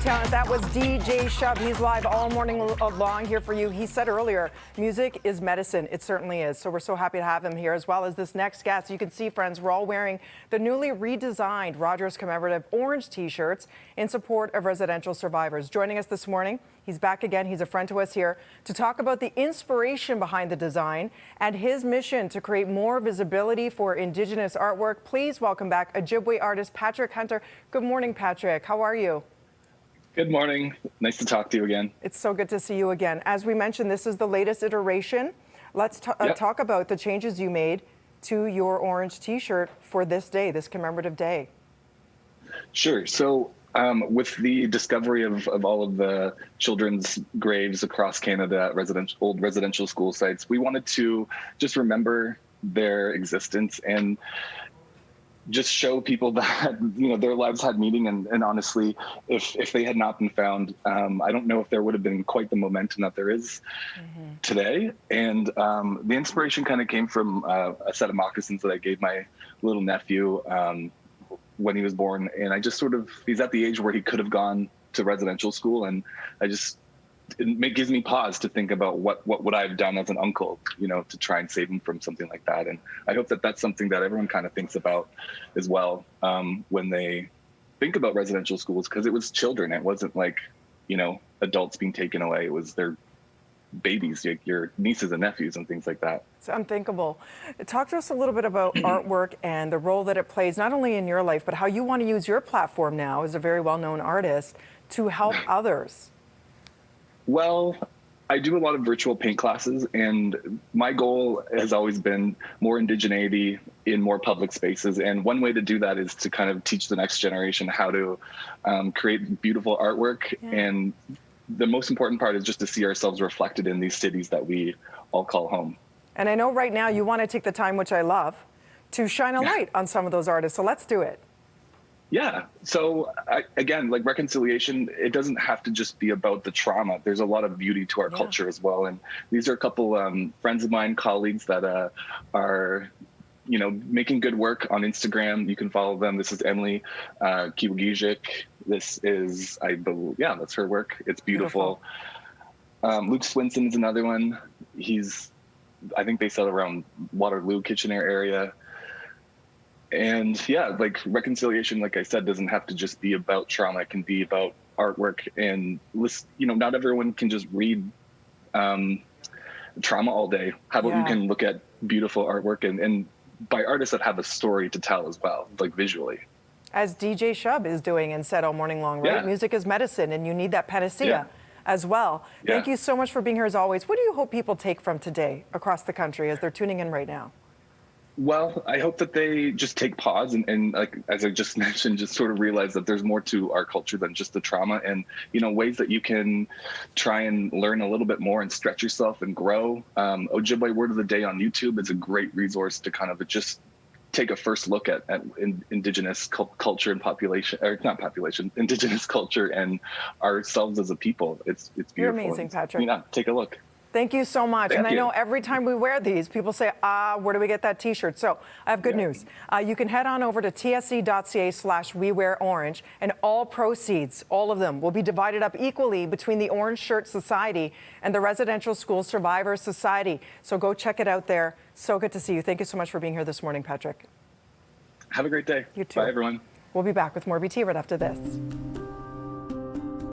talent. That was DJ Shub. He's live all morning long here for you. He said earlier, music is medicine. It certainly is. So we're so happy to have him here, as well as this next guest. You can see, friends, we're all wearing the newly redesigned Rogers Commemorative Orange T-shirts in support of residential survivors. Joining us this morning, he's back again. He's a friend to us here to talk about the inspiration behind the design and his mission to create more visibility for Indigenous artwork. Please welcome back Ojibway artist Patrick Hunter. Good morning, Patrick. How are you? Good morning. Nice to talk to you again. It's so good to see you again. As we mentioned, this is the latest iteration. Let's talk about the changes you made to your orange T-shirt for this day, this commemorative day. Sure. So with the discovery of all of the children's graves across Canada at old residential school sites, we wanted to just remember their existence and just show people that, you know, their lives had meaning. And honestly, if they had not been found, I don't know if there would have been quite the momentum that there is today. And the inspiration kind of came from a set of moccasins that I gave my little nephew when he was born. And I just he's at the age where he could have gone to residential school. And it gives me pause to think about what would I have done as an uncle, you know, to try and save him from something like that. And I hope that that's something that everyone kind of thinks about as well when they think about residential schools, because it was children. It wasn't like, you know, adults being taken away. It was their babies, your nieces and nephews and things like that. It's unthinkable. Talk to us a little bit about artwork and the role that it plays, not only in your life, but how you want to use your platform now as a very well-known artist to help others. Well, I do a lot of virtual paint classes, and my goal has always been more indigeneity in more public spaces. And one way to do that is to kind of teach the next generation how to create beautiful artwork. Yeah. And the most important part is just to see ourselves reflected in these cities that we all call home. And I know right now you want to take the time, which I love, to shine a light on some of those artists. So let's do it. Yeah. So again, like reconciliation, it doesn't have to just be about the trauma. There's a lot of beauty to our culture as well. And these are a couple friends of mine, colleagues that are, you know, making good work on Instagram. You can follow them. This is Emily Kiwagijic. This is, I believe, yeah, that's her work. It's beautiful. Luke Swinson is another one. I think they sell around Waterloo, Kitchener area. And yeah, like reconciliation, like I said, doesn't have to just be about trauma. It can be about artwork. And, you know, not everyone can just read trauma all day. How about you can look at beautiful artwork and by artists that have a story to tell as well, like visually. As DJ Shub is doing and said all morning long, right? Yeah. Music is medicine, and you need that panacea as well. Yeah. Thank you so much for being here as always. What do you hope people take from today across the country as they're tuning in right now? Well, I hope that they just take pause and like, as I just mentioned, just sort of realize that there's more to our culture than just the trauma, and, you know, ways that you can try and learn a little bit more and stretch yourself and grow. Ojibway Word of the Day on YouTube is a great resource to kind of just take a first look at Indigenous culture and population, or not population, Indigenous culture and ourselves as a people. It's beautiful. You're amazing, Patrick. Yeah, take a look. Thank you so much. And I know every time we wear these, people say, where do we get that T-shirt? So I have good news. You can head on over to tsc.ca/wewearorange, and all proceeds, all of them, will be divided up equally between the Orange Shirt Society and the Residential School Survivors Society. So go check it out there. So good to see you. Thank you so much for being here this morning, Patrick. Have a great day. You too. Bye, everyone. We'll be back with more BT right after this.